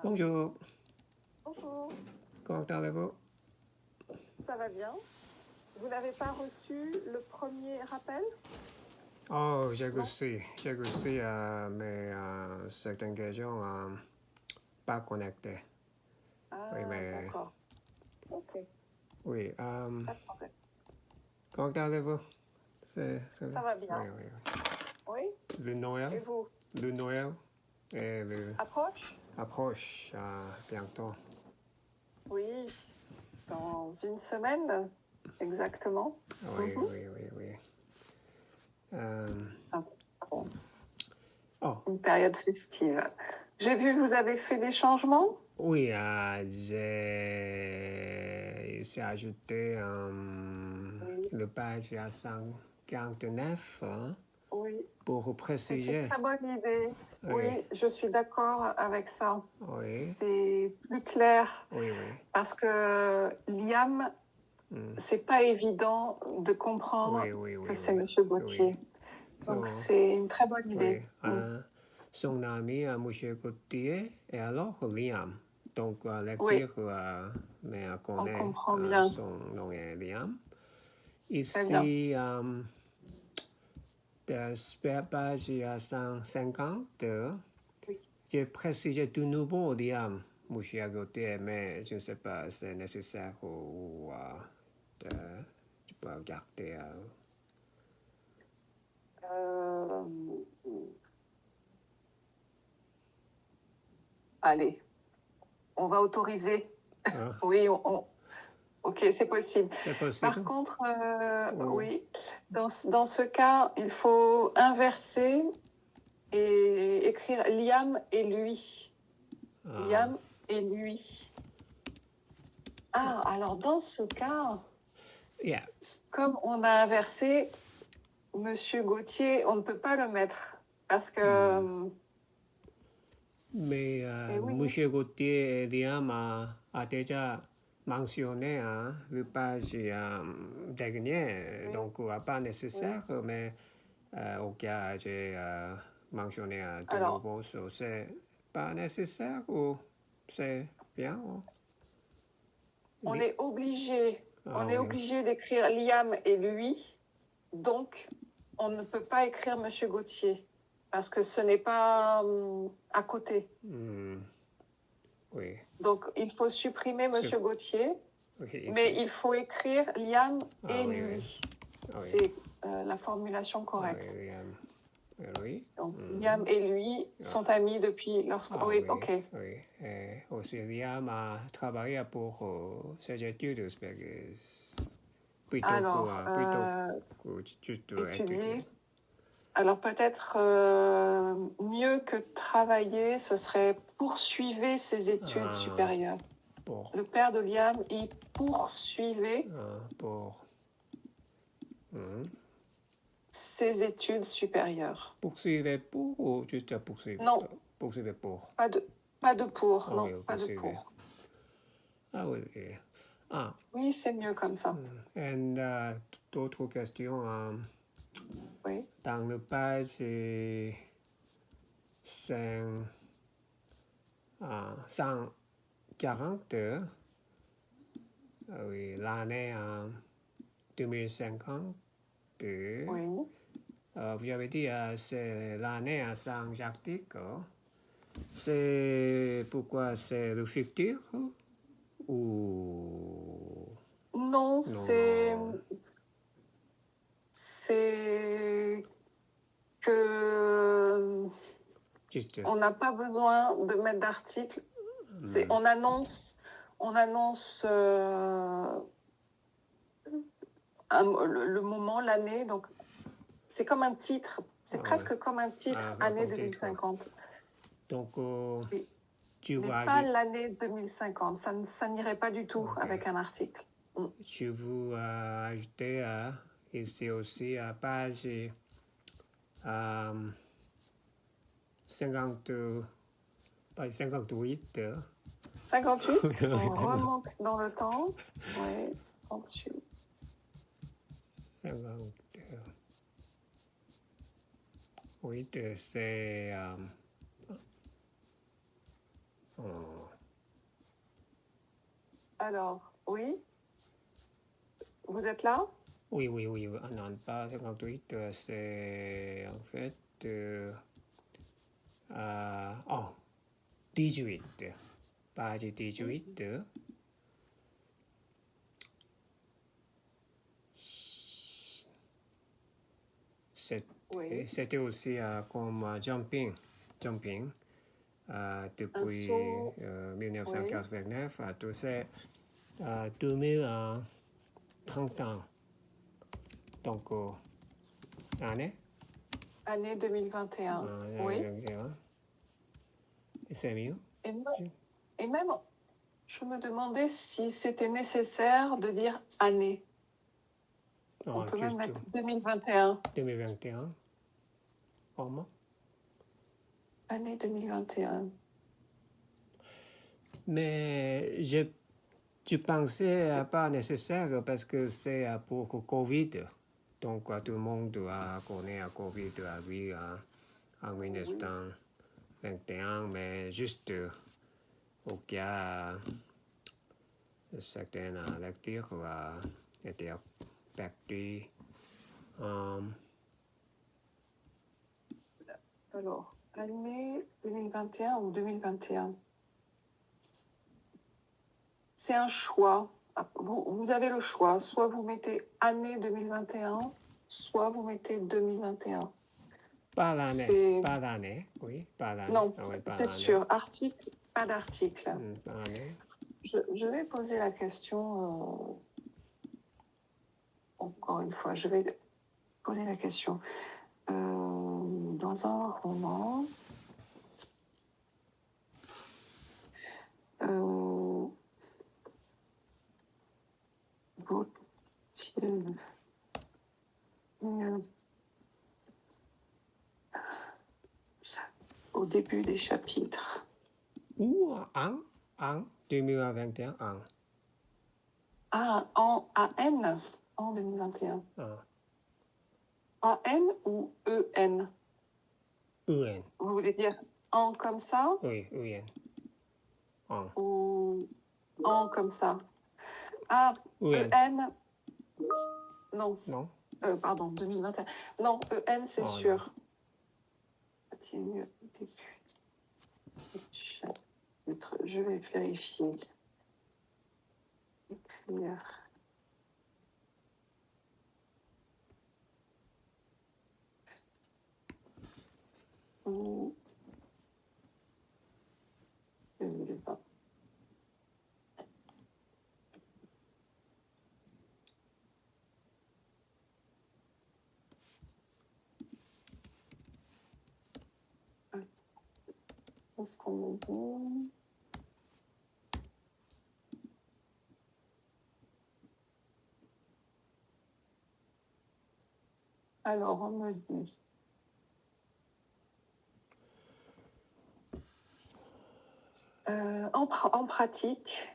Bonjour, Bonjour, comment allez-vous? ça va bien? Vous n'avez pas reçu le premier rappel? Oh, j'ai Non? reçu, mais certaines questions pas connectées. Oui, Ah, mais d'accord. Ok, oui. pas de problème. Comment allez-vous? Ça va bien. Oui, oui, oui. Oui? Le Et Noël, vous? le Noël et le Approche? approche bientôt. Oui, dans une semaine, exactement. Oui, Mhm. oui, oui, oui. Ça, bon, Oh, une période festive. J'ai vu que vous avez fait des changements? oui, j'ai ajouté Oui, le page à 149 oui. pour C'est une préciser. très bonne idée. Oui, Oui, je suis d'accord avec ça. oui, C'est plus clair oui, oui. parce que Liam, c'est pas évident de comprendre Oui, oui, que oui, c'est oui. Monsieur Oui. Gauthier. Donc So, c'est une très bonne oui. idée. Son ami, Monsieur Gauthier, et alors Liam. Donc, Oui, lecture, mais on on connaît comprend bien. son nom est Liam. Très bien. Ici, page 150, Oui. j'ai précisé de nouveau Liam, Monsieur Gauthier, mais je ne sais pas si c'est nécessaire ou tu peux regarder. Euh, Allez, on va autoriser. Oui, ok, c'est possible. C'est Par possible? contre, Ou- oui, dans ce cas, il faut inverser et écrire Liam et lui. Liam et lui. Ah, alors dans ce cas, Yeah. comme on a inversé Monsieur Gauthier, on ne peut pas le mettre parce que. Mais Eh oui, Monsieur Gauthier et Liam a déjà mentionné le page dernier, oui, donc pas oui. nécessaire, mais au cas j'ai mentionné de Alors, nouveau, c'est pas nécessaire ou c'est bien? on Li- est obligé, Ah on est oui. obligé d'écrire Liam et lui, donc on ne peut pas écrire Monsieur Gauthier parce que ce n'est pas à côté. Oui. Donc il faut supprimer Monsieur Gauthier, Oui, mais il faut écrire Liam et oui, lui. oui. Ah oui. C'est la formulation correcte. Oui, Liam. Oui. Donc, Liam et lui sont amis depuis lorsqu'on. Oui, oui, ok. oui. Aussi, Liam a travaillé pour ses études plutôt Alors, que juste étudier. étudier. Alors, peut-être mieux que travailler, ce serait poursuivre ses études supérieures. Pour, Le père de Liam, il poursuivait pour ses études supérieures. poursuivre pour ou juste poursuivre? Non, Poursuivre pour. pas de pour, non, Oui, pas de poursuivre. pour. Ah oui. Oui, c'est mieux comme ça. Et d'autres questions? Oui. Dans le page 140, oui, l'année 2050, Oui. vous avez dit c'est l'année sans article. C'est pourquoi c'est le futur ou Non, non. c'est que Juste. on n'a pas besoin de mettre d'article. On annonce le moment, l'année. Donc, c'est comme un titre. C'est presque comme un titre, année 2050. Donc, Oui. tu Mais vas pas l'année 2050. Ça n'irait pas du tout avec un article. Je veux ajouter ici aussi à page 50, page 58. 58, on remonte dans le temps. Oui, 58. 58, c'est Oh. Alors, oui, vous êtes là? Oui, oui, oui. Non, pas 58. C'est en fait. Oh, 18. Page 18. Oui. C'était aussi comme jumping. Jumping. Un Depuis saut. 1989 à tous ces 2030 ans. Donc, année Année 2021. Oui. 2021. C'est mieux. Et même, je me demandais si c'était nécessaire de dire année. On peut même mettre 2021. 2021. Comment? Année 2021. Mais je pensais pas nécessaire parce que c'est pour Covid. Donc tout le monde doit connaître Covid en 1921, mais juste au cas certaines lectures étaient perdues. Alors, année 2021 ou 2021? C'est un choix. Vous avez le choix. Soit vous mettez année 2021, soit vous mettez 2021. Pas l'année. Pas l'année, oui, pas l'année. Non, Ah oui, c'est sûr. Article, pas d'article. Pas l'année. Je vais poser la question. Encore une fois, je vais poser la question. Dans un roman, au début des chapitres. Ou en 2021. Ah, en AN, en 2021. AN ou EN? EN. Vous voulez dire en comme ça? Oui, EN. Ou en comme ça? Ah, EN. EN. Non. Non. Pardon, 2021. Non, EN, c'est sûr. Je vais vérifier. Écrire. Ou... Je ne sais pas. Qu'est-ce qu'on me dit? Alors, on me dit. En pratique,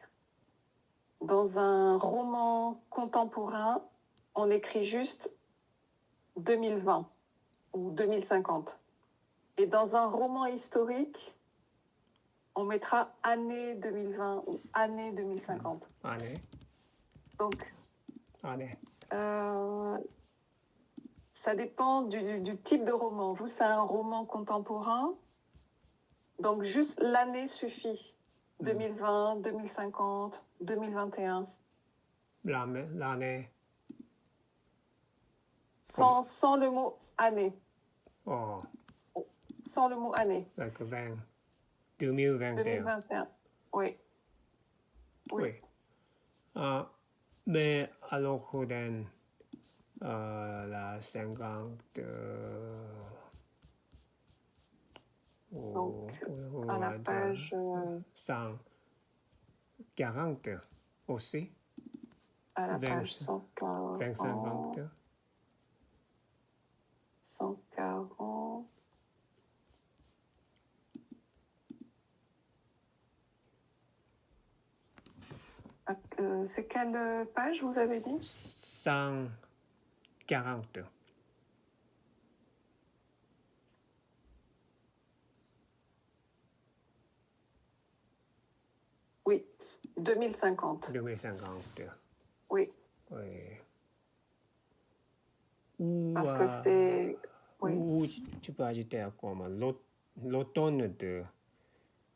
dans un roman contemporain, on écrit juste 2020 ou 2050. Et dans un roman historique, on mettra année 2020 ou année 2050. Année. Donc, année. Ça dépend du type de roman. Vous, c'est un roman contemporain, donc juste l'année suffit. 2020, 2050, 2021. L'année. Sans le mot année. Oh. Sans le mot année. Donc 2021. 2021. Oui. Mais alors dans la 50... Donc, à la page 140 aussi. À la page 140. 140. 140. C'est quelle page vous avez dit? 140. Oui, 2050. 2050. Oui, Oui. Ou, parce que c'est... Oui. ou tu peux ajouter à comme l'automne de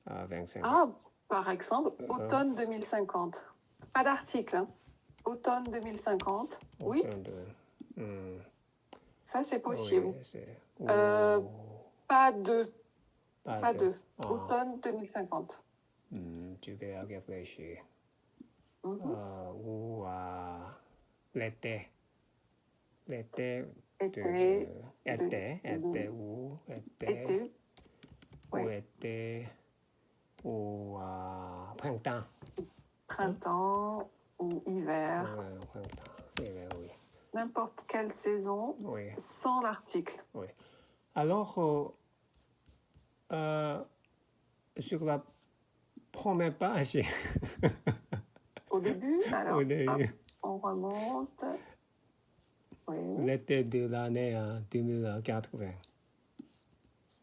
25. Ah, par exemple, automne 2050. Pas d'article, hein. Automne 2050. Oui, Automne de... ça c'est oui, possible. c'est... Pas de. pas Pas de... de. Automne 2050. Tu vais réfléchir. Mhm. Ou l'été. L'été Été. été ou Été. ou Oui. été ou printemps. Printemps ou hiver. Printemps, hiver, oui. N'importe quelle saison Oui, sans l'article. oui. Alors, sur la première page, Au début, alors, début. hop, on remonte. Oui. L'été de l'année 2080.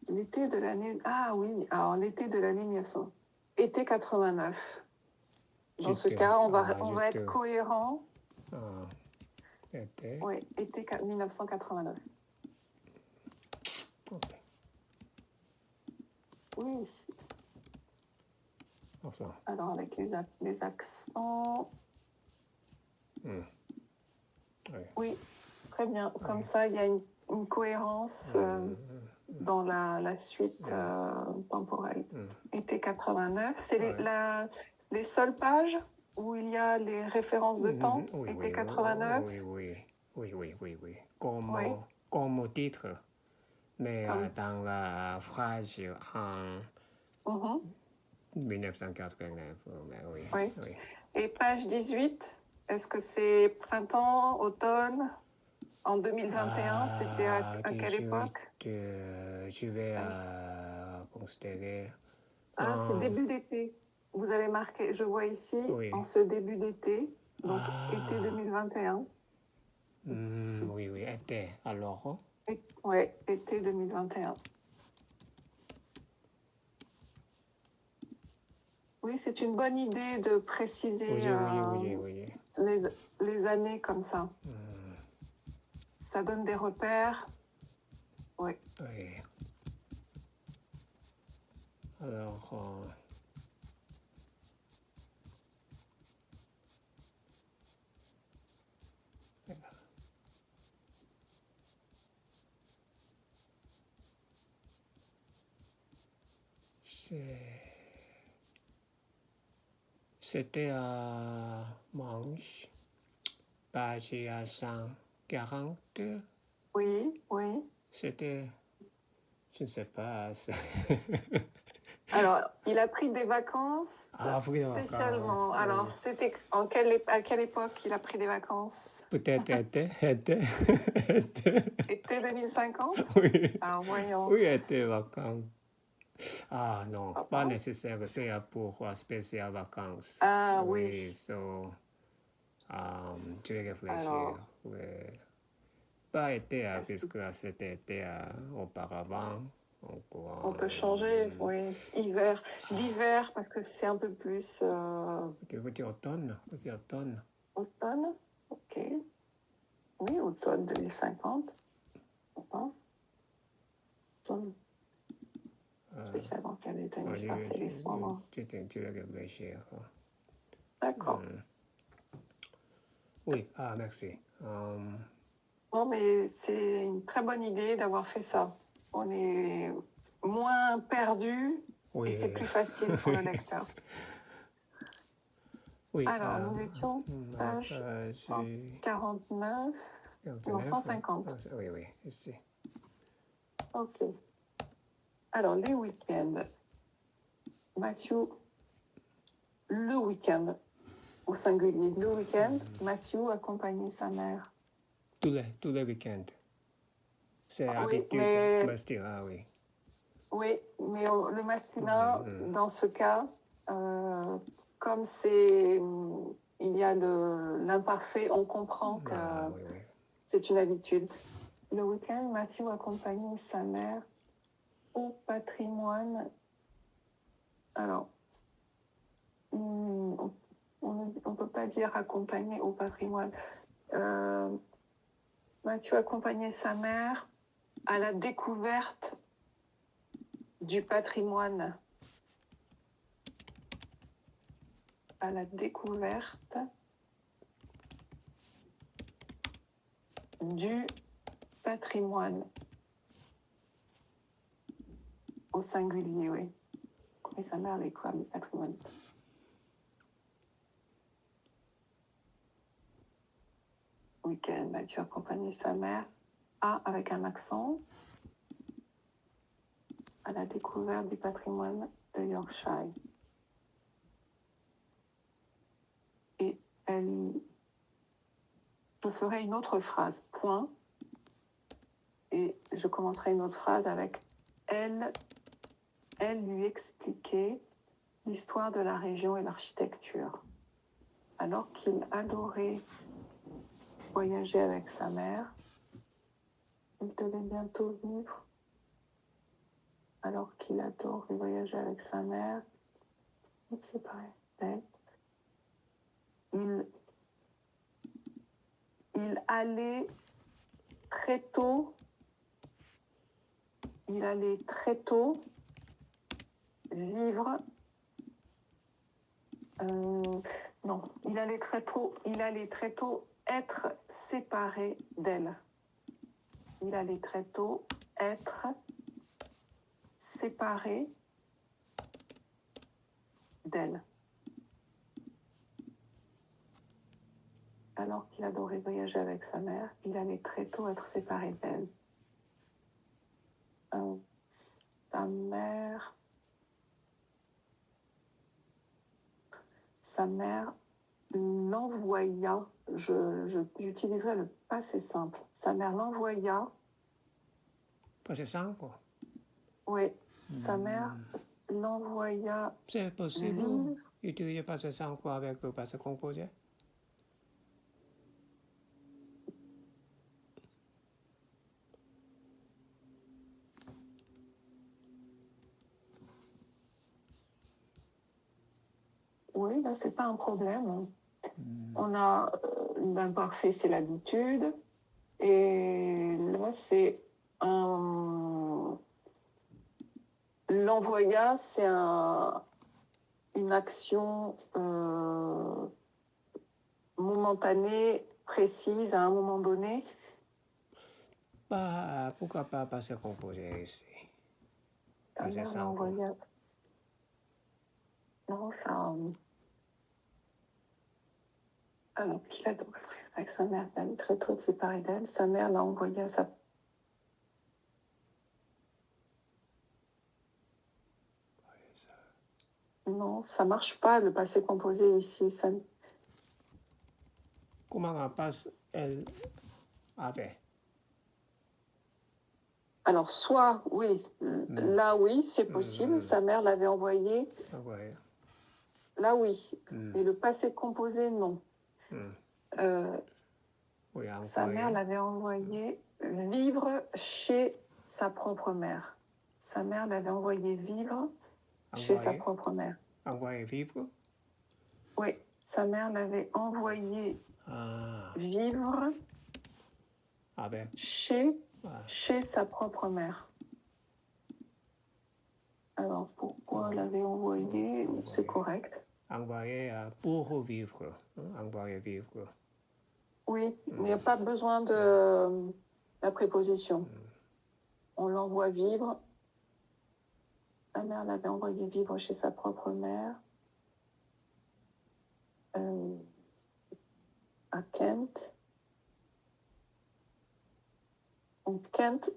L'été de l'année. Ah oui, alors l'été de l'année 1900. Été 89. Dans ce cas, on va être cohérent. Été. Oui, été 1989. Okay. Oui. Awesome. Alors, avec les accents. Oui. Oui, très bien. Comme ça, il y a une cohérence dans la suite temporelle. Été 89, c'est les seules pages où il y a les références de temps. Été 89. Oui. Comme titre, mais dans la phrase en 1989. Oui. Et page 18, est-ce que c'est printemps, automne? En 2021, c'était à quelle époque? Je vais considérer. Ah, c'est début d'été. Vous avez marqué, je vois ici, en ce début d'été, donc été 2021. Oui, été. Alors? Oui, été 2021. Oui, c'est une bonne idée de préciser les années comme ça. Ça donne des repères. Oui. Alors, c'était à Manche, page 140. Oui. C'était, je ne sais pas. Alors, il a pris des vacances spécialement. Vacances, Alors, c'était à quelle époque il a pris des vacances? Peut-être été. Été 2050? Oui. Alors, voyons. Oui, été vacances. Ah non, pas nécessaire, c'est pour spécial vacances. Ah oui. So, tu vais réfléchir. Alors, Pas été, puisque c'était été auparavant. Donc, on peut changer, oui. Hiver. L'hiver, parce que c'est un peu plus... Tu veux dire automne? Automne, ok. Oui, automne 2050. Automne. Spécialement quelle était c'est les cendres. Tu vais réfléchir. D'accord. Oui, merci. Non, mais c'est une très bonne idée d'avoir fait ça. On est moins perdu et c'est plus facile pour le lecteur. Oui. Alors, nous étions page 149, non, 150. Oui, ici. Ok. Alors, les week-ends. Matthew, le week-end, au singulier. Le week-end, Matthew accompagnait sa mère. Tous les week-ends. C'est habitude masculin, oui. Oui, mais le masculin, dans ce cas, comme c'est, il y a l'imparfait, on comprend que c'est une habitude. Le week-end, Matthew accompagnait sa mère au patrimoine. Alors, on ne peut pas dire accompagner au patrimoine. Mathieu accompagnait sa mère à la découverte du patrimoine. À la découverte du patrimoine. Au singulier, oui. Et sa mère avec quoi, le patrimoine? Week-end, Mathieu accompagnait sa mère avec un accent à la découverte du patrimoine de Yorkshire. Et je ferai une autre phrase, point, et je commencerai une autre phrase avec elle lui expliquait l'histoire de la région et l'architecture. Alors qu'il adorait voyager avec sa mère, il devait bientôt vivre. Alors qu'il adorait voyager avec sa mère, c'est pareil. Il allait très tôt. Il allait très tôt vivre. Non, il allait très tôt être séparé d'elle. Il allait très tôt être séparé d'elle. Alors qu'il adorait voyager avec sa mère, il allait très tôt être séparé d'elle. Sa mère l'envoya, j'utiliserai le passé simple. Sa mère l'envoya. Passé simple, quoi. Oui, sa mère l'envoya. C'est possible d'utiliser passé simple avec le passé composé? Oui, là, c'est pas un problème. On a l'imparfait, c'est l'habitude. Et là, c'est l'envoya, c'est une action momentanée, précise, à un moment donné. Pourquoi pas passé composé ici? Passé simple. Non, ça... Alors, qu'il a donc avec sa mère, elle est très tôt séparée d'elle. Sa mère l'a envoyé à sa... Non, ça marche pas, le passé composé ici. Ça... Comment on passe elle avait? Alors, soit, oui, là, oui, c'est possible. Sa mère l'avait envoyé. Ouais. Là, oui. Mais le passé composé, non. Oui, sa mère l'avait envoyé vivre chez sa propre mère. Sa mère l'avait envoyé vivre chez sa propre mère. Envoyer vivre? Oui, sa mère l'avait envoyé vivre chez sa propre mère. Alors, pourquoi l'avait envoyé? C'est correct. Envoyer pour vivre. Envoyer vivre. Oui, mais il n'y a pas besoin de la préposition. On l'envoie vivre. Sa mère l'avait envoyé vivre chez sa propre mère. À Kent. Donc, Kent,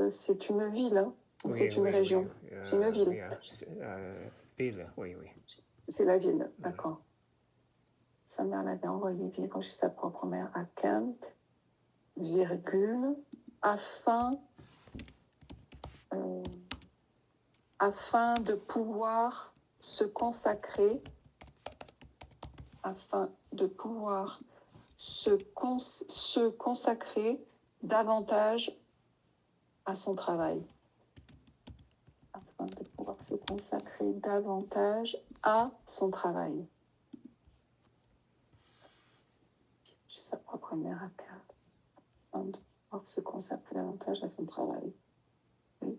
c'est une ville, hein. Oui, c'est une région. C'est une ville. Ville, oui. C'est la ville, d'accord. Sa mère l'avait envoyé vivre chez sa propre mère à Kent, virgule, afin de pouvoir se consacrer, davantage à son travail. Afin de pouvoir se consacrer davantage à son travail. J'ai sa propre mère à carte. Afin de pouvoir se consacrer davantage à son travail. Oui.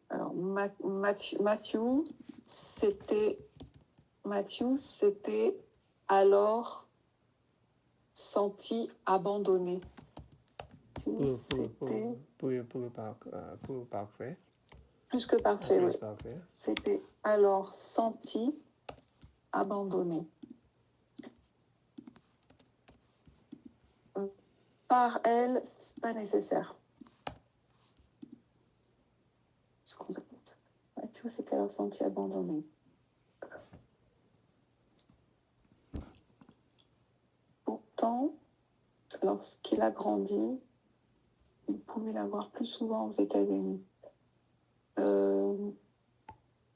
Alors, Matthew s'était alors senti abandonné. C'était Pour parfait. plus que parfait, Plus oui. parfait. S'était alors senti abandonné. Par elle, c'est pas nécessaire. Matthew s'était alors senti abandonné. Pourtant, lorsqu'il a grandi, il pouvait la voir plus souvent aux États-Unis.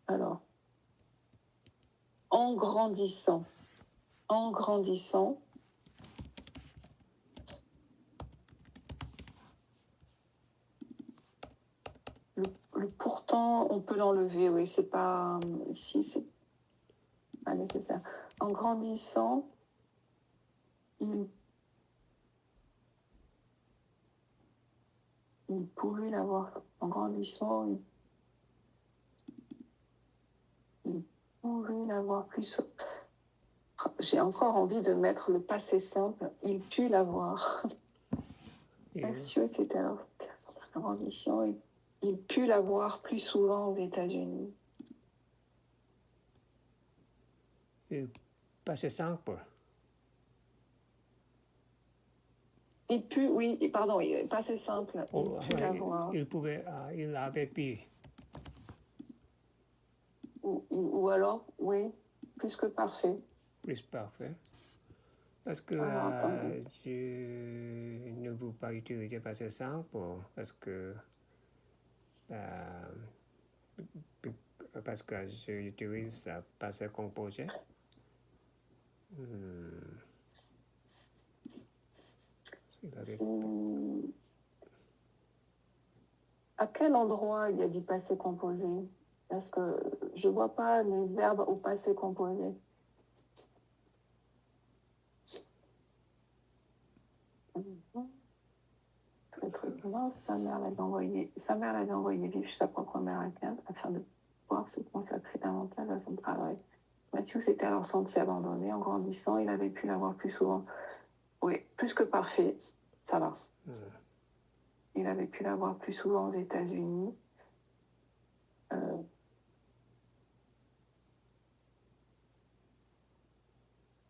Alors, en grandissant, le pourtant, on peut l'enlever, oui, c'est pas, ici, c'est pas nécessaire. En grandissant, il pouvait l'avoir, en grandissant, il pouvait l'avoir plus. J'ai encore envie de mettre le passé simple. Il put l'avoir. Mathieu, c'était alors en grandissant. Il put l'avoir plus souvent aux États-Unis. Passé simple. Il put, oui, pardon, passé simple. Il put l'avoir. Il avait pu. Ou alors, oui, plus que parfait. Plus parfait. Parce que je ne veux pas utiliser passé simple parce que j'utilise passé composé. À quel endroit il y a du passé composé? Parce que je ne vois pas les verbes au passé composé. Le truc, non, sa mère l'avait envoyé vivre chez sa propre mère à Quinte afin de pouvoir se consacrer davantage à son travail. Mathieu s'était alors senti abandonné. En grandissant, il avait pu l'avoir plus souvent. Oui, plus que parfait, ça va. Il avait pu l'avoir plus souvent aux États-Unis.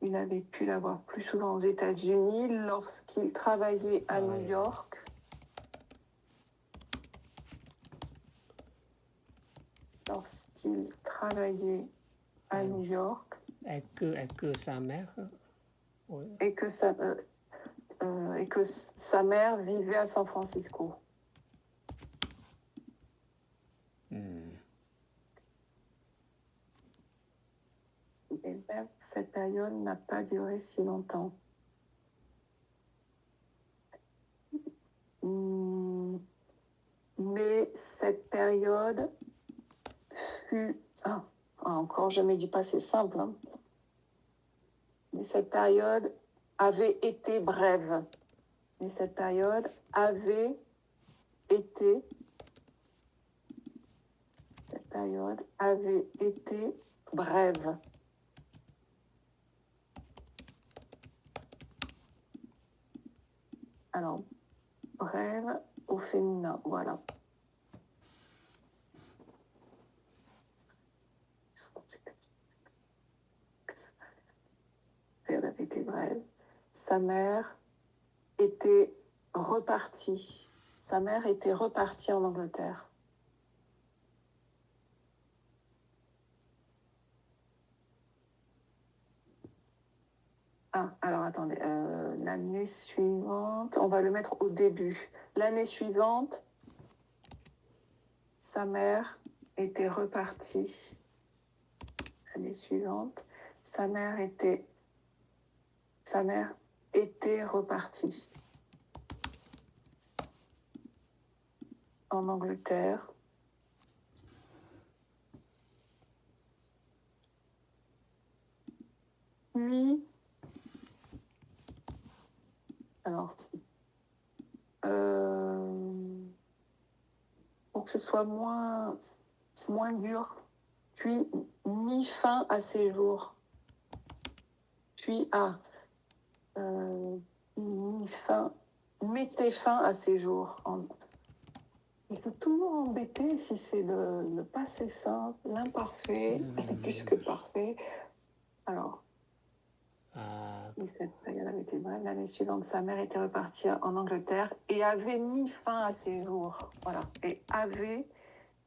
Il avait pu l'avoir plus souvent aux États-Unis lorsqu'il travaillait à New York. Lorsqu'il travaillait à New York. Et que sa mère. Et que sa mère vivait à San Francisco. Et même cette période n'a pas duré si longtemps. Mais cette période fut... encore je mets du passé simple. Hein. Mais cette période avait été brève. Mais cette période avait été... Cette période avait été brève. Alors, brève au féminin, voilà. Elle avait été brève. Sa mère était repartie. Sa mère était repartie en Angleterre. Alors attendez, l'année suivante, on va le mettre au début. L'année suivante, sa mère était repartie. L'année suivante, sa mère était repartie. en Angleterre. Puis, alors, pour que ce soit moins dur, puis mis fin à ses jours. Puis, mettez fin à ses jours. Il faut toujours embêter si c'est le passé simple, l'imparfait, plus que parfait. Alors, et cette période avait été brève. L'année suivante, sa mère était repartie en Angleterre et avait mis fin à ses jours. Voilà. Et avait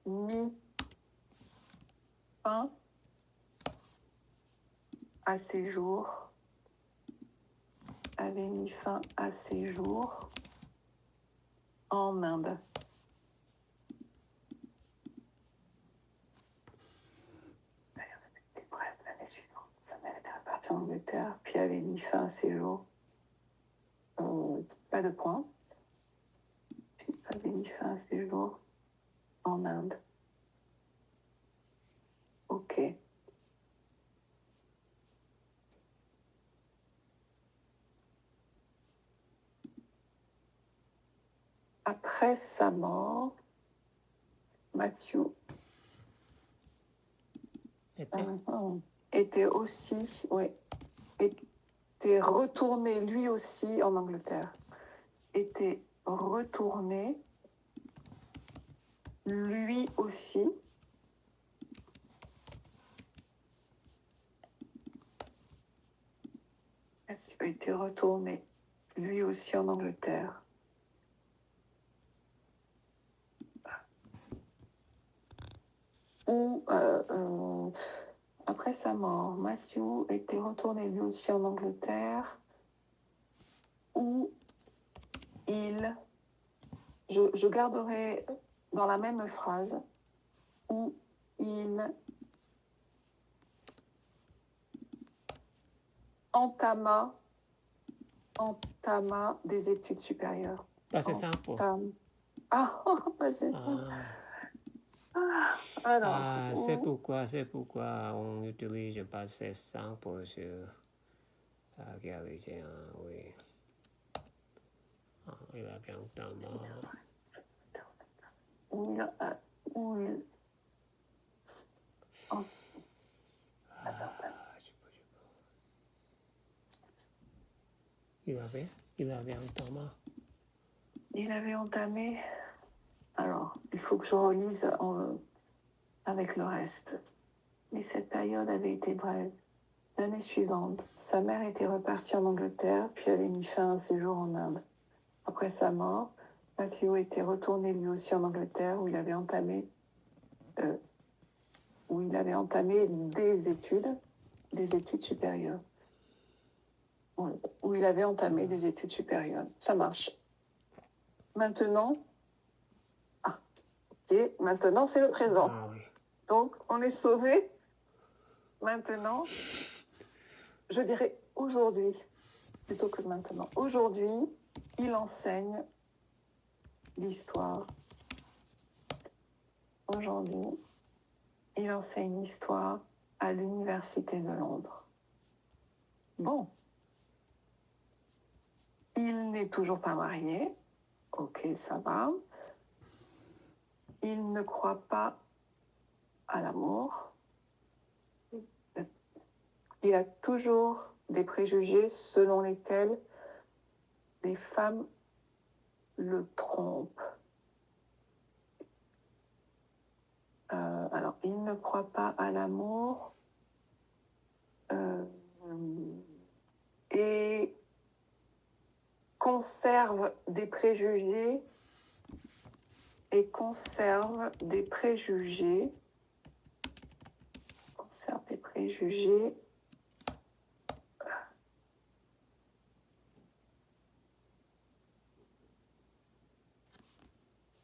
mis fin à ses jours. Avait mis fin à ses jours en Inde. Bref, l'année suivante, sa mère était repartie en Angleterre, puis avait mis fin à ses jours. Pas de point. Puis avait mis fin à ses jours en Inde. Ok. Après sa mort, Matthew était aussi, était retourné lui aussi en Angleterre. Était retourné lui aussi. Était retourné lui aussi en Angleterre. Où, après sa mort, Matthew était retourné lui aussi en Angleterre, où je garderai dans la même phrase, où il entama des études supérieures. Passé simple. Passé simple. Alors, c'est pourquoi on utilise le passé simple sur Gallicien, oui. Il a bien entamé. Il avait entamé. Il avait entamé. Alors, il faut que je relise avec le reste. Mais cette période avait été brève. L'année suivante, sa mère était repartie en Angleterre, puis avait mis fin à un séjour en Inde. Après sa mort, Matthew était retourné lui aussi en Angleterre, où il avait entamé des études supérieures. Où il avait entamé des études supérieures. Ça marche. Maintenant, maintenant c'est le présent. Oui. Donc, on est sauvé. Maintenant, je dirais aujourd'hui, plutôt que maintenant. Aujourd'hui, il enseigne l'histoire. Aujourd'hui, il enseigne l'histoire à l'Université de Londres. Bon. Il n'est toujours pas marié. Ok, ça va. Il ne croit pas à l'amour. Il a toujours des préjugés selon lesquels les femmes le trompent. Alors, il ne croit pas à l'amour et conserve des préjugés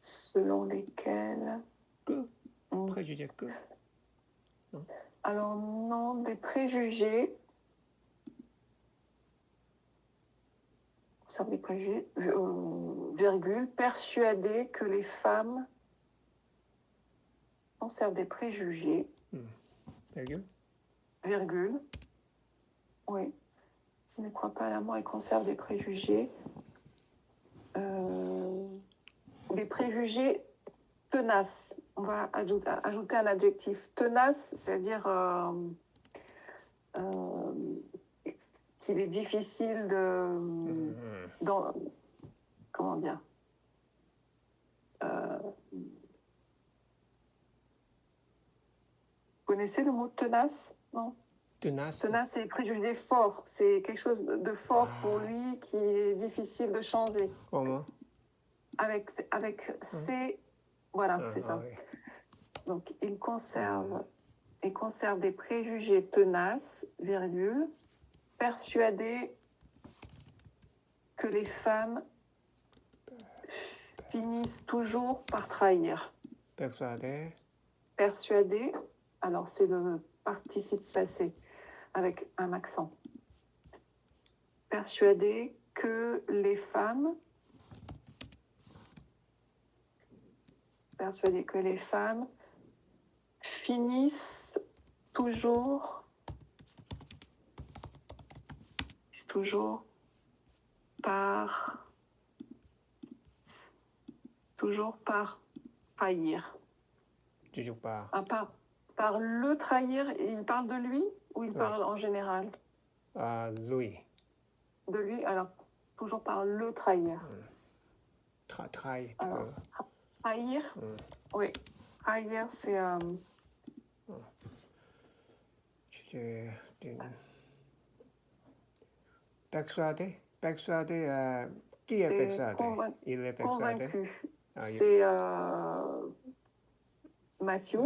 selon lesquels Préjugé que. Non. Alors non, des préjugés conserve des préjugés, virgule, persuadé que les femmes conservent des préjugés, virgule. virgule, oui, je ne crois pas à l'amour et conserve des préjugés. Des préjugés tenaces. On va ajouter un adjectif. Tenace, c'est-à-dire qu'il est difficile comment dire, vous connaissez le mot tenace? Non? Tenace. Tenace, c'est préjugé fort. C'est quelque chose de fort pour lui qui est difficile de changer. Comment? Avec C, voilà, c'est ça. Oui. Donc, il conserve des préjugés tenaces, virgule, persuadé que les femmes finissent toujours par trahir. Persuadé. Persuadé, alors c'est le participe passé avec un accent. Persuadé que les femmes finissent toujours par trahir. Toujours pas. Par le trahir, il parle de lui ou il parle en général? Lui. De lui, alors toujours par le trahir. Trahir. Trahir, oui. Trahir, c'est... Persuadé. Persuadé. Qui est persuadé? Il est persuadé. Convaincu. C'est Matthew.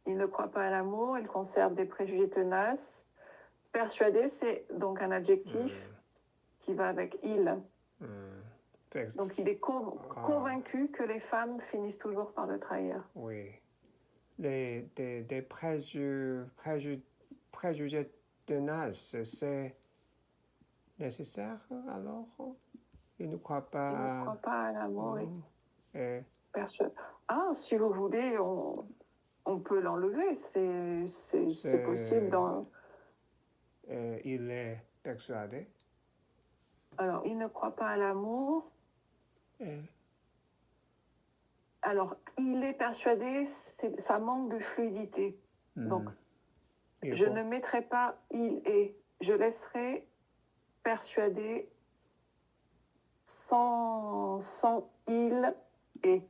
Il ne croit pas à l'amour, il conserve des préjugés tenaces. Persuadé, c'est donc un adjectif qui va avec il. Donc il est convaincu que les femmes finissent toujours par le trahir. Oui. Des préjugés tenaces, c'est nécessaire alors? Il ne croit pas. Il ne croit pas à l'amour. Et... si vous voulez, on peut l'enlever. C'est possible dans... il est persuadé. Alors, il ne croit pas à l'amour. Alors, il est persuadé, ça manque de fluidité. Donc, je ne mettrai pas il est. Je laisserai persuadé sans il est.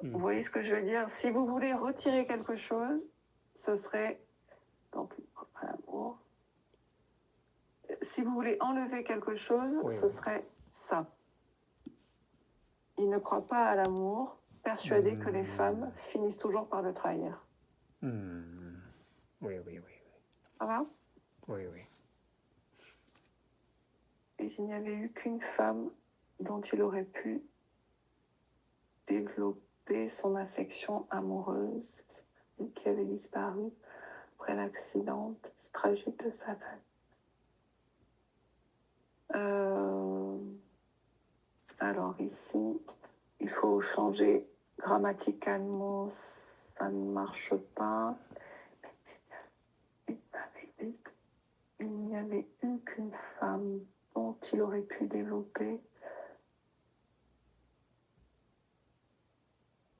Vous voyez ce que je veux dire? Si vous voulez retirer quelque chose, ce serait... Donc, l'amour. Si vous voulez enlever quelque chose, ce serait ça. Il ne croit pas à l'amour, persuadé que les femmes finissent toujours par le trahir. Oui. Ça va? Oui. Et s'il n'y avait eu qu'une femme dont il aurait pu développer son affection amoureuse et qui avait disparu après l'accident tragique de sa femme. Alors ici, il faut changer grammaticalement, ça ne marche pas. Il n'y avait eu qu'une femme dont il aurait pu développer.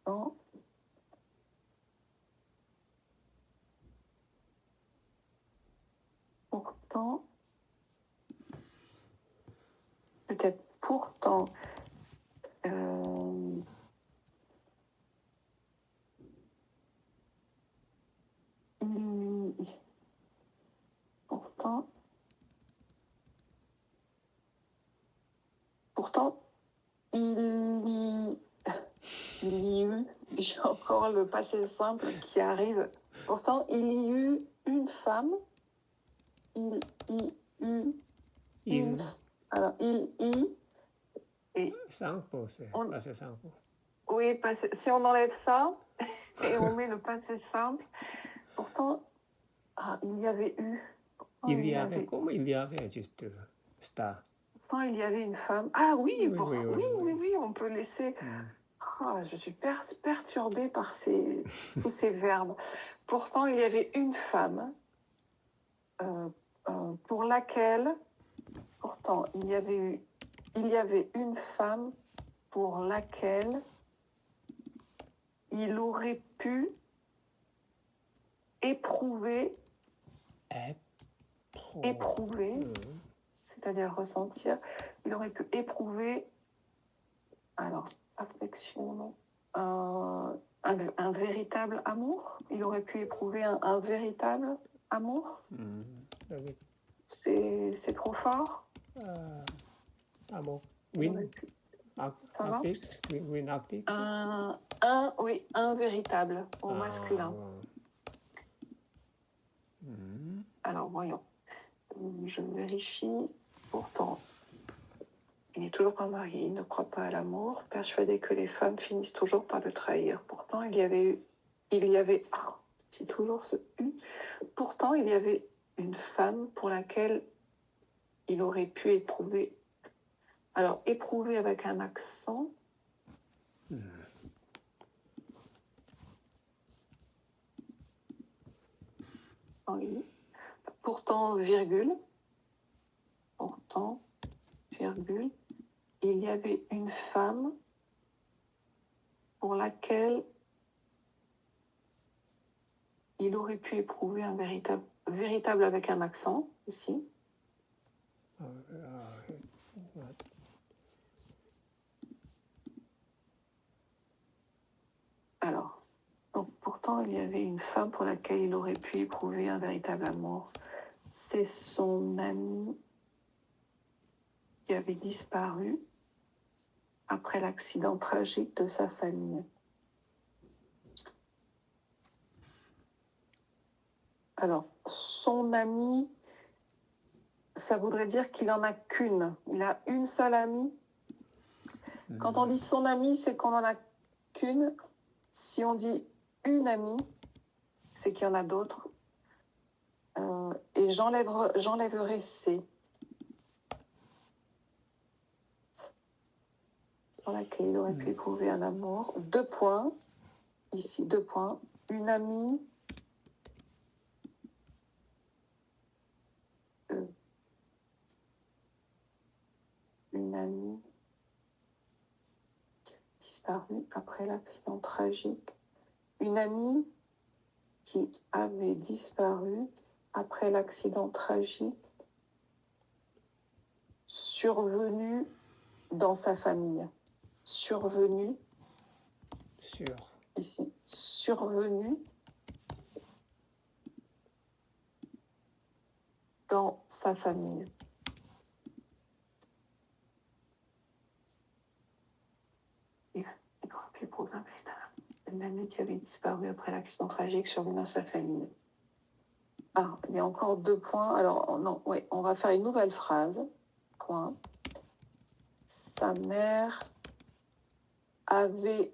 Non. Pourtant, peut-être pourtant, pourtant, il y eut, j'ai encore le passé simple qui arrive. Pourtant, il y eut une femme. Alors, il y et simple, c'est assez simple. Oui, si on enlève ça et on met le passé simple, pourtant, il y avait eu. Comment il y avait juste Star. Pourtant, il y avait une femme. Ah oui, Oui, oui, oui, oui, oui. oui, on peut laisser. Mm. Ah, je suis perturbée par tous ces verbes. Pourtant, il y avait une femme pour laquelle. Pourtant, il y avait une femme pour laquelle il aurait pu éprouver, c'est-à-dire ressentir, il aurait pu éprouver, alors, affection, non, un véritable amour. Il aurait pu éprouver un véritable amour. Oui. C'est trop fort. Amour. Il Win. aurait pu- Ça va Arctic. Win Arctic. Oui, un véritable au masculin. Alors, voyons. Je vérifie. Pourtant, il n'est toujours pas marié, il ne croit pas à l'amour, persuadé que les femmes finissent toujours par le trahir. Pourtant, j'ai toujours ce « u ». Pourtant, il y avait une femme pour laquelle il aurait pu éprouver. Alors, éprouver avec un accent. Oui. Pourtant, virgule. Pourtant, virgule. Il y avait une femme pour laquelle il aurait pu éprouver un véritable avec un accent, ici. Alors, donc pourtant, il y avait une femme pour laquelle il aurait pu éprouver un véritable amour. C'est son ami qui avait disparu après l'accident tragique de sa famille. Alors, son ami, ça voudrait dire qu'il n'en a qu'une. Il a une seule amie. Quand on dit son ami, c'est qu'on n'en a qu'une. Si on dit une amie, c'est qu'il y en a d'autres. Et j'enlèverai C. Pour laquelle il aurait pu éprouver un amour. 2 points. Ici, 2 points. Une amie. Une amie disparue après l'accident tragique. Une amie qui avait disparu après l'accident tragique survenu dans sa famille. Survenu. Ici. Survenu dans sa famille. Une amie qui avait disparu après l'accident tragique survenu dans sa famille. Ah, il y a encore 2 points. Alors, non, oui, on va faire une nouvelle phrase. Point. Sa mère avait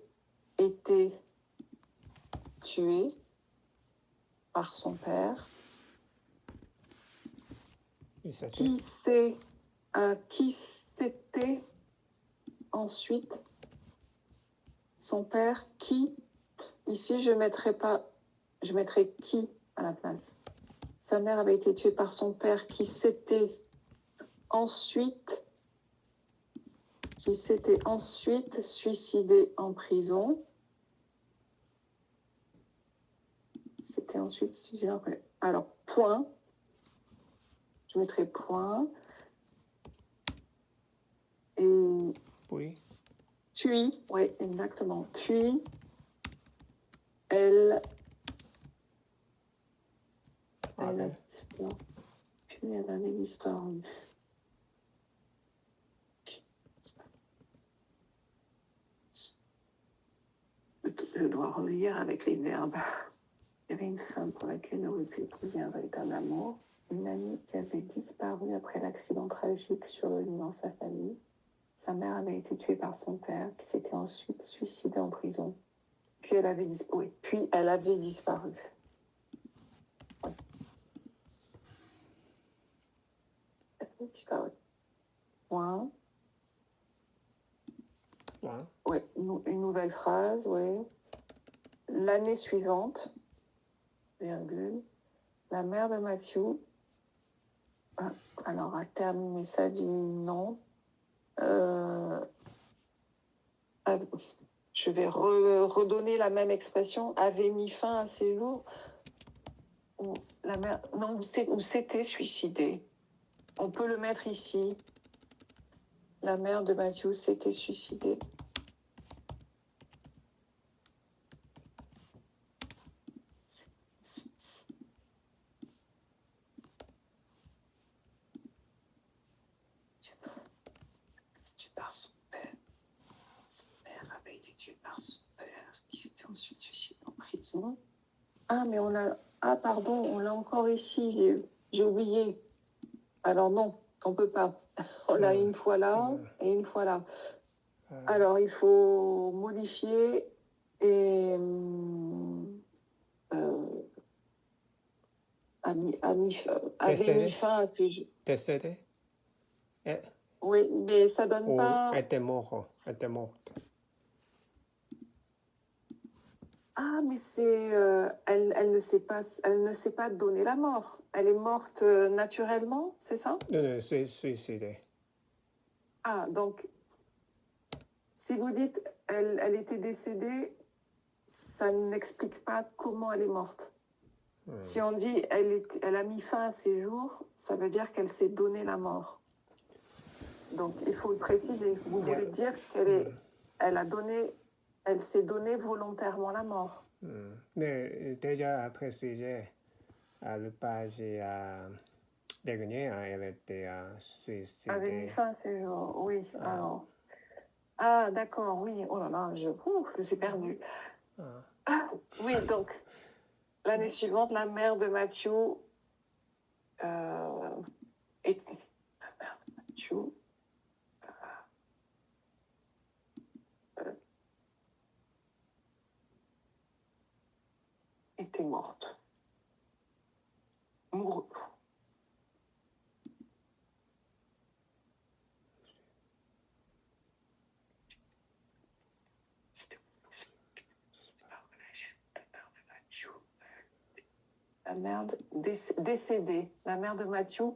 été tuée par son père. Qui c'était ensuite son père? Qui? Ici, je mettrai qui à la place. Sa mère avait été tuée par son père qui s'était ensuite suicidé en prison. C'était ensuite suicidé en prison. Alors, point. Je mettrai point. Et... Oui. Puis, oui, exactement. Puis, elle avait disparu. Je dois relire avec les verbes. Il y avait une femme pour laquelle il aurait pu éprouver un véritable amour. Une amie qui avait disparu après l'accident tragique survenu dans sa famille. Sa mère avait été tuée par son père, qui s'était ensuite suicidé en prison. Puis elle avait disparu. Oui. Elle avait disparu. point. Point. Ouais, une nouvelle phrase, ouais. L'année suivante, virgule, la mère de Matthew, alors a terminé sa vie, non. Je vais redonner la même expression, avait mis fin à ses jours. Ou la mère, non, ou s'était suicidée. On peut le mettre ici. La mère de Matthew s'était suicidée. Tué par son père. Sa mère avait été tuée par son père, qui s'était ensuite suicidé en prison. Ah, mais on a. Ah, pardon, on l'a encore ici. J'ai oublié. Alors non, on peut pas. On l'a une fois là et une fois là. Alors, il faut modifier et avait mis fin à ces jeux. Décédé? Oui, mais ça donne pas. Était mort. Était morte. Ah, mais c'est elle ne s'est pas donner la mort. Elle est morte naturellement, c'est ça? Non, c'est suicidé. Ah, donc si vous dites elle était décédée, ça n'explique pas comment elle est morte. Si on dit elle a mis fin à ses jours, ça veut dire qu'elle s'est donné la mort. Donc il faut le préciser. Vous voulez dire elle s'est donné volontairement la mort. Mais déjà à préciser, à la page dernière, elle était suicidée. Avait mis fin à ses jours, oui. Alors. Ah, d'accord, oui. Oh là là, je suis perdue. Oui, donc, l'année suivante, la mère de Matthew était morte. Mourut. La mère décédée. La mère de Matthew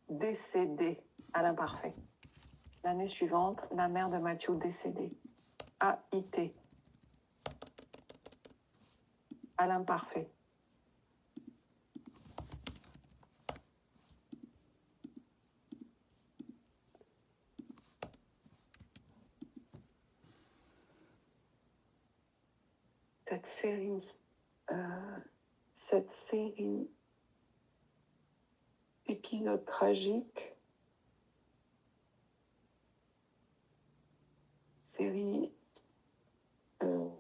décédée à l'imparfait. L'année suivante, la mère de Matthew décédée. AIT. À l'imparfait. Cette série d'épisodes tragiques, série d'épisodes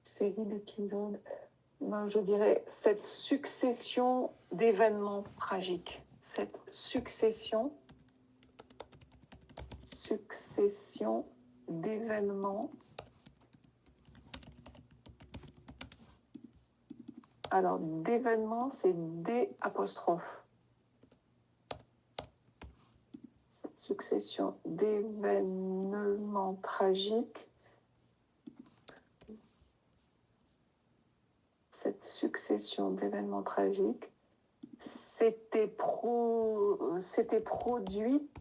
série d'épisodes, ben, je dirais cette succession d'événements tragiques. Cette succession d'événements. Alors, d'événements, c'est D'. Cette succession d'événements tragiques. Cette succession d'événements tragiques s'était produite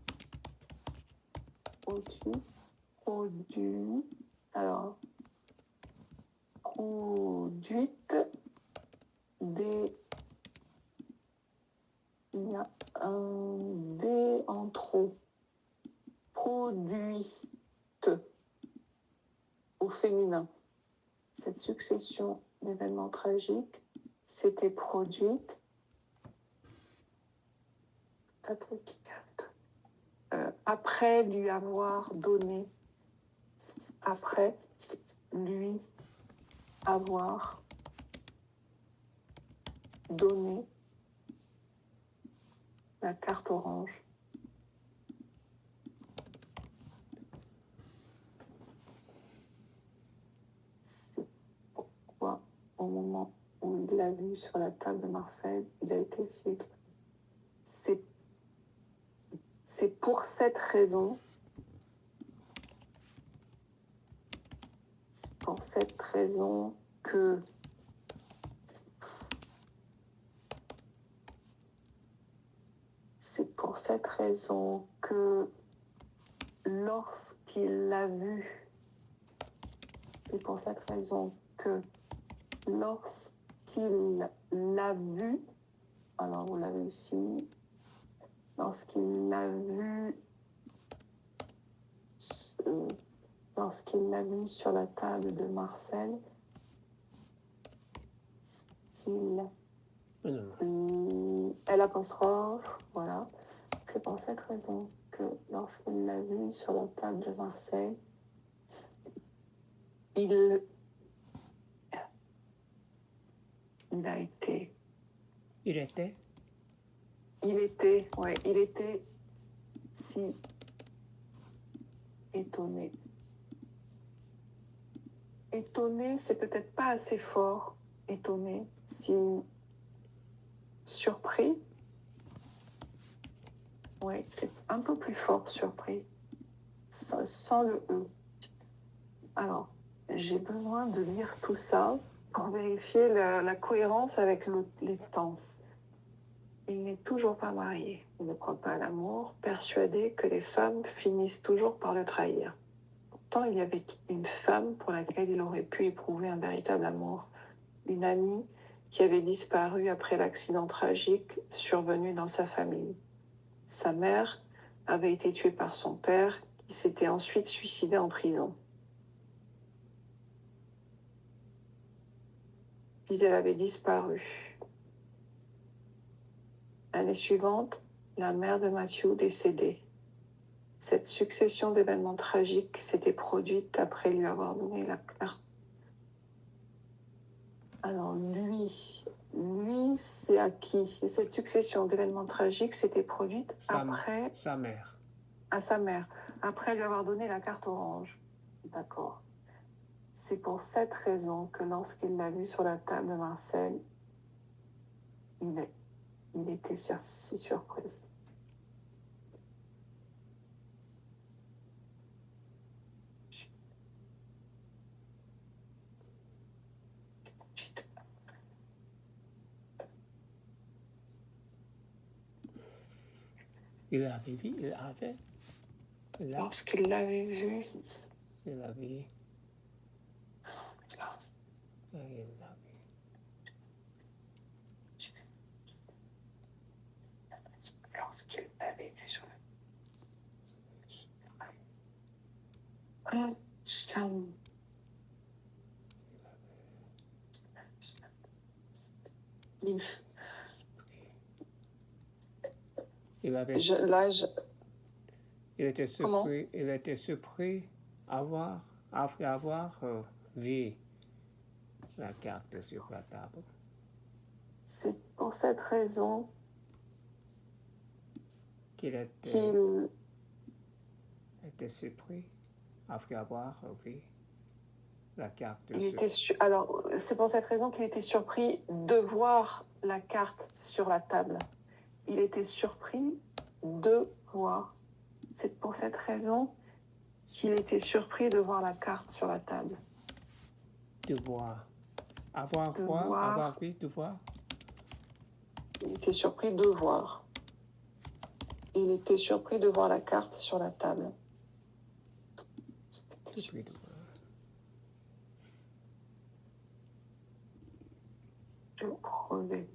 il y a un D en trop, produite au féminin. Cette succession d'événements tragiques s'était produite après lui avoir donné la carte orange. au moment où il l'a vu sur la table de Marseille, il a été si étonné. C'est pour cette raison, que lorsqu'il l'a vu, alors vous l'avez ici, lorsqu'il l'a vu sur la table de Marcel, l'apostrophe, voilà. C'est pour cette raison que lorsqu'il l'a vu sur la table de Marseille, il était si étonné. Étonné, c'est peut-être pas assez fort. Étonné, si surpris. Oui, c'est un peu plus fort, surpris. Sans le E. Alors, j'ai besoin de lire tout ça pour vérifier la cohérence avec les temps. Il n'est toujours pas marié. Il ne croit pas à l'amour, persuadé que les femmes finissent toujours par le trahir. Pourtant, il y avait une femme pour laquelle il aurait pu éprouver un véritable amour. Une amie qui avait disparu après l'accident tragique survenu dans sa famille. Sa mère avait été tuée par son père, qui s'était ensuite suicidé en prison. Puis elle avait disparu. L'année suivante, la mère de Matthew décédait. Cette succession d'événements tragiques s'était produite après lui avoir donné la carte. Alors lui, c'est à qui? Cette succession d'événements tragiques s'était produite après sa mère. À sa mère, après lui avoir donné la carte orange. D'accord. C'est pour cette raison que lorsqu'il l'a vu sur la table de Marcel, il était si surpris. Lorsqu'il l'avait vu. Lorsqu'il l'avait vu sur la... Il était surpris après avoir vu la carte sur la table. C'est pour cette raison qu'il était surpris après avoir vu la carte. Alors, c'est pour cette raison qu'il était surpris de voir la carte sur la table. Il était surpris de voir. C'est pour cette raison qu'il était surpris de voir la carte sur la table. De voir. Avoir vu, de voir. Il était surpris de voir. Il était surpris de voir la carte sur la table. Surpris de voir. Je revais.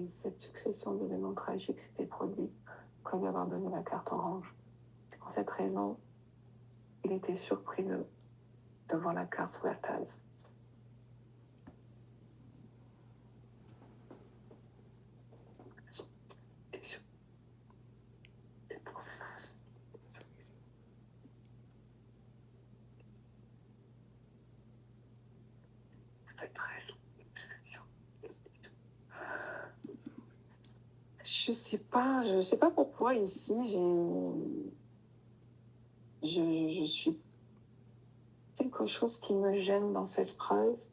Cette succession d'événements tragiques s'était produite après lui avoir donné la carte orange. Pour cette raison, il était surpris de voir la carte sur la table. Je sais pas pourquoi ici je suis quelque chose qui me gêne dans cette phrase.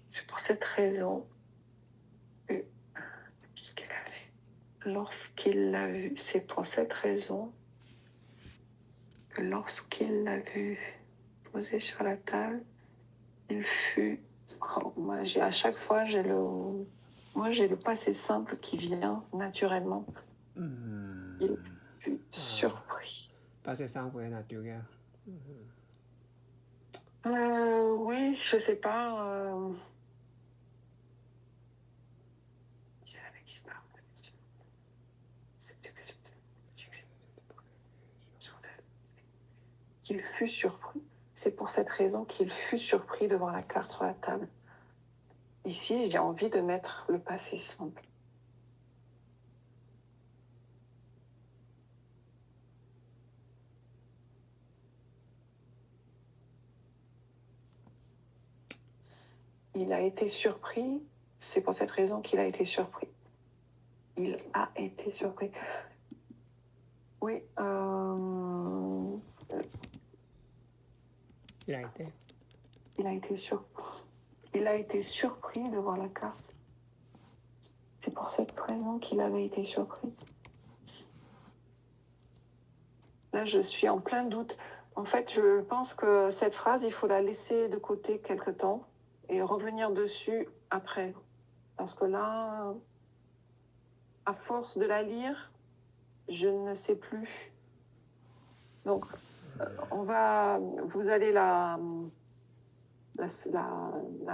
C'est pour cette raison que lorsqu'il l'a vu, c'est pour cette raison que lorsqu'il l'a vu posé sur la table, il fut. Moi, à chaque fois, j'ai le passé simple qui vient naturellement. Il fut surpris. Passé simple et naturel. Oui, je sais pas. Qu'il fut surpris. C'est pour cette raison qu'il fut surpris de voir la carte sur la table. Ici, j'ai envie de mettre le passé simple. Il a été surpris. C'est pour cette raison qu'il a été surpris. Il a été surpris. Oui. Il a été. Il a été surpris. Il a été surpris de voir la carte. C'est pour cette raison qu'il avait été surpris. Là, je suis en plein doute. En fait, je pense que cette phrase, il faut la laisser de côté quelque temps et revenir dessus après. Parce que là, à force de la lire, je ne sais plus. Donc, vous allez la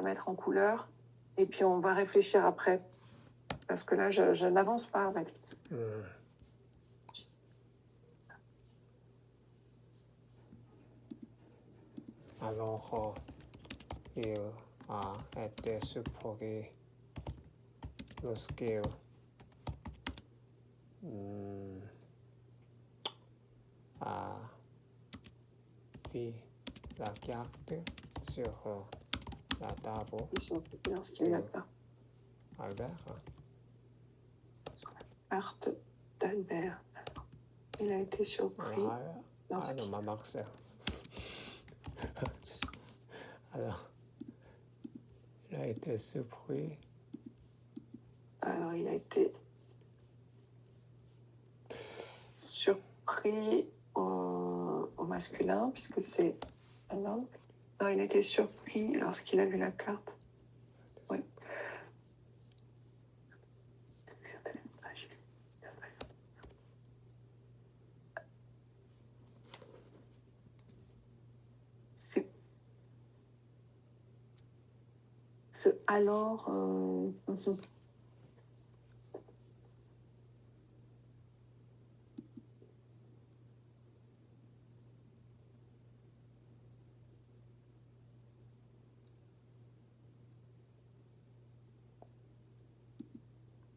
mettre en couleur et puis on va réfléchir après. Parce que là, je n'avance pas avec. Alors, il a été surpris lorsqu'il a vu la carte sur la table. Lorsqu'il y a la carte. Albert. Carte d'Albert. Il a été surpris. Non, Marcel. Alors, il a été surpris. Alors, il a été surpris au masculin, puisque c'est un homme. Non, il a été surpris lorsqu'il a vu la carte. Oui. Alors,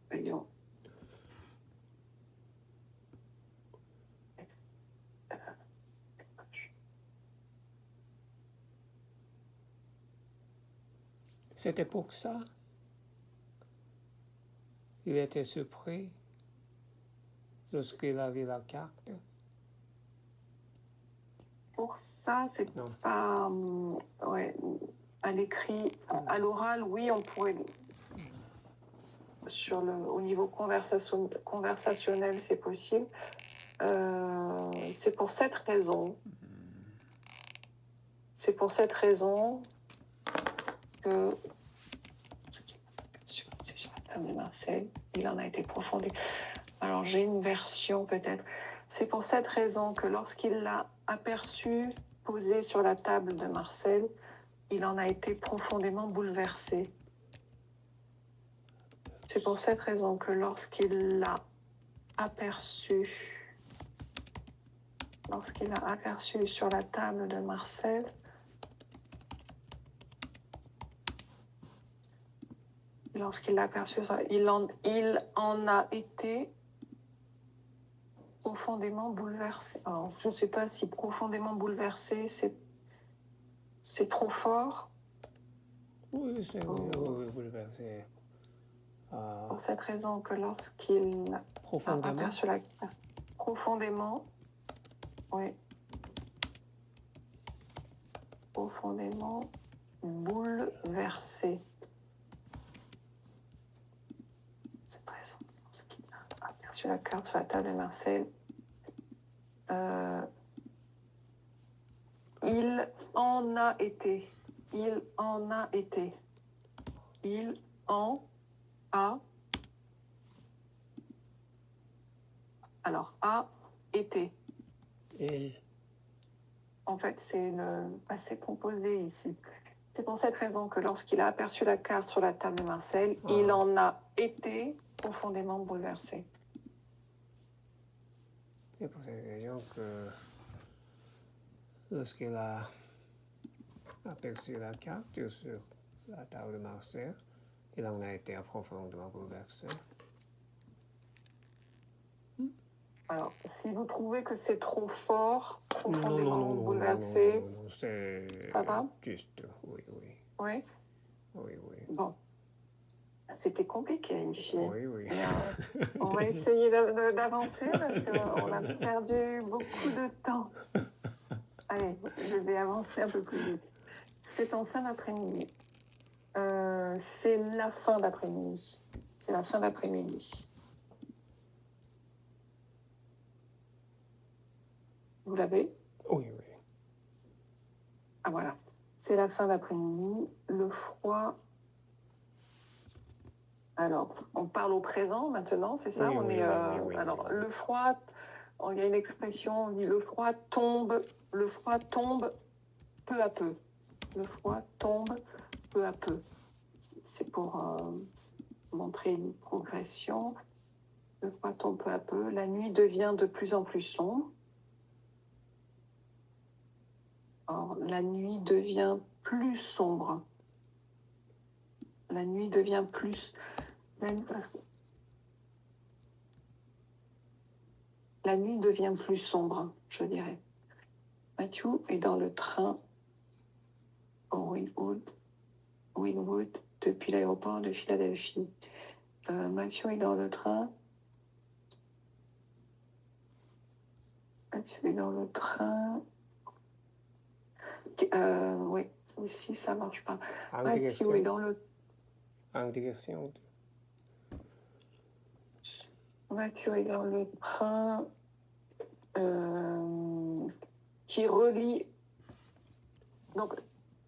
voyons. C'était pour ça. Il était surpris lorsqu'il a vu la carte. Pour ça, c'est Non. pas. Ouais, à l'écrit, à l'oral, oui, on pourrait. Au niveau conversationnel, c'est possible. C'est pour cette raison. C'est pour cette raison que. C'est sur la table de Marseille. Il en a été profondé. Alors, j'ai une version peut-être. C'est pour cette raison que lorsqu'il l'a aperçu posé sur la table de Marcel, il en a été profondément bouleversé. C'est pour cette raison que lorsqu'il l'a aperçu sur la table de Marcel, lorsqu'il l'a aperçu, il en a été profondément bouleversé. Alors, je ne sais pas si profondément bouleversé, c'est trop fort. Oui, c'est bouleversé. Pour cette raison que lorsqu'il a Profondément. aperçu la profondément, oui, profondément bouleversé. Cette raison, lorsqu'il a aperçu la carte sur la table de Marcel, il en a été. Il en a été. Il en a. Alors, a été. Et En fait, c'est le passé composé ici. C'est pour cette raison que lorsqu'il a aperçu la carte sur la table de Marcel, il en a été profondément bouleversé. c'est pour cette raison que lorsqu'il a aperçu la carte sur la table de Marcel, il en a été profondément bouleversé. Alors, si vous trouvez que c'est trop fort, Non, profondément bouleversé, non, c'est ça va? juste, oui. Oui. Oui. Bon. C'était compliqué ici. Oui. Mais, on va essayer d'avancer parce qu'on a perdu beaucoup de temps. Allez, je vais avancer un peu plus vite. C'est en fin d'après-midi. C'est la fin d'après-midi. C'est la fin d'après-midi. Vous l'avez? Oui. Ah voilà. C'est la fin d'après-midi. Le froid. Alors, on parle au présent maintenant, c'est ça? Oui, Alors, le froid, il y a une expression, on dit le froid tombe peu à peu. Le froid tombe peu à peu. C'est pour montrer une progression. Le froid tombe peu à peu. La nuit devient de plus en plus sombre. Alors, la nuit devient plus sombre. La nuit devient plus... La nuit devient plus sombre, je dirais. Matthew est dans le train au Wynwood depuis l'aéroport de Philadelphie. Matthew est dans le train. Matthew est dans le train. Oui, ici ça marche pas. Matthew est dans le. En direction. Matthew est dans le train qui relie. Donc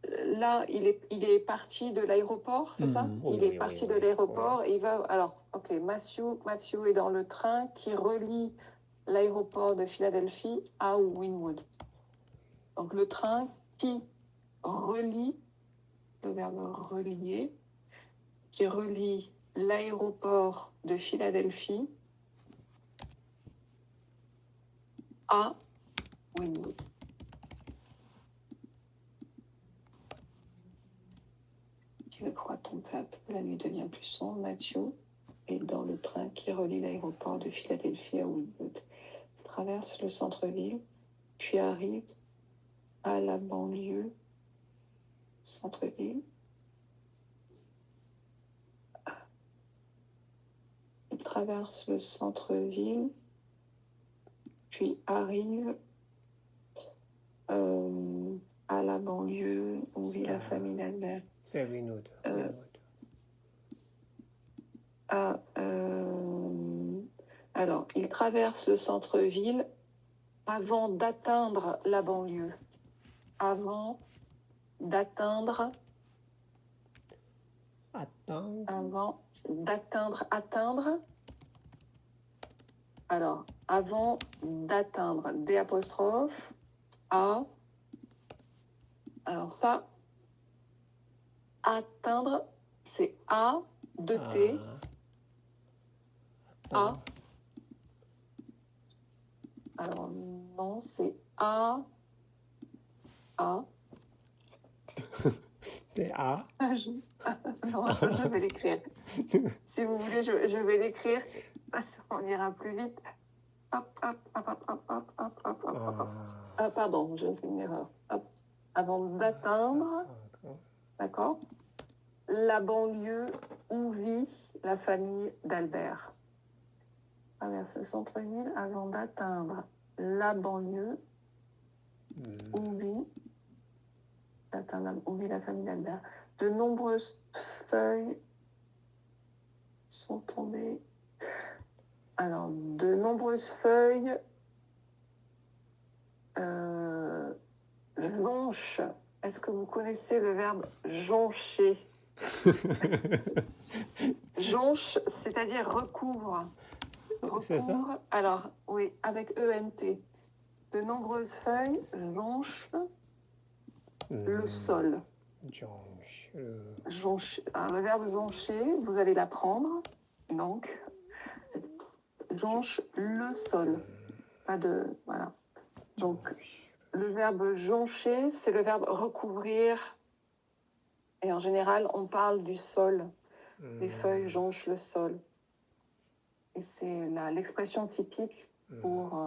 là, il est parti de l'aéroport, c'est ça? Il est parti de l'aéroport. Il va. Alors, ok, Matthew est dans le train qui relie l'aéroport de Philadelphie à Wynwood. Donc le train qui relie, le verbe relier, qui relie l'aéroport de Philadelphie à Wynwood. Le froid tombe peu à peu, la nuit devient plus sombre. Matthew est dans le train qui relie l'aéroport de Philadelphie à Wynwood. Il traverse le centre-ville, puis arrive à la banlieue centre-ville. Il traverse le centre-ville, puis arrive à la banlieue où vit la famille d'Albert. C'est Wynwood. Alors, il traverse le centre-ville avant d'atteindre la banlieue. Avant d'atteindre. Avant d'atteindre. Alors, avant d'atteindre, D', A. Alors, ça, atteindre, c'est A, 2T. A. Alors, non, c'est A. C'est A. Non, je vais l'écrire. Si vous voulez, je vais l'écrire. On ira plus vite. Pardon, je fais une erreur. Hop. Avant d'atteindre, d'accord, la banlieue où vit la famille d'Albert. Traverse le centre-ville avant d'atteindre la banlieue où vit la famille d'Albert. De nombreuses feuilles sont tombées. Alors, de nombreuses feuilles jonchent. Est-ce que vous connaissez le verbe joncher? Jonche, c'est-à-dire recouvre. C'est ça? Recouvre. Alors, oui, avec ENT. De nombreuses feuilles jonchent le sol. Jonche. Joncher. Alors, le verbe joncher, vous allez l'apprendre. Donc, jonche le sol. Pas de. Voilà. Donc, le verbe joncher, c'est le verbe recouvrir. Et en général, on parle du sol. Les feuilles jonchent le sol. Et c'est l'expression typique pour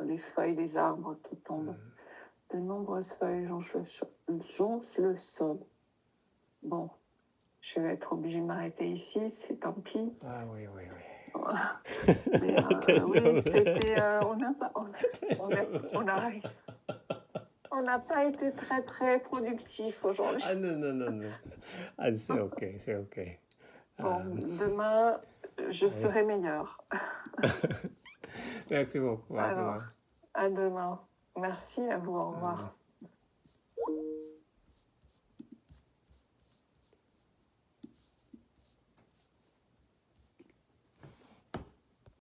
les feuilles des arbres qui tombent. De nombreuses feuilles jonchent le sol. Bon, je vais être obligée de m'arrêter ici, c'est tant pis. Ah oui, oui, oui. Mais, oui, c'était. On n'a pas été très très productif aujourd'hui. Ah non, non, non, non. Ah, c'est ok, c'est ok. Bon, demain, je serai meilleure. Merci beaucoup. Alors, à demain. Merci à vous, au revoir.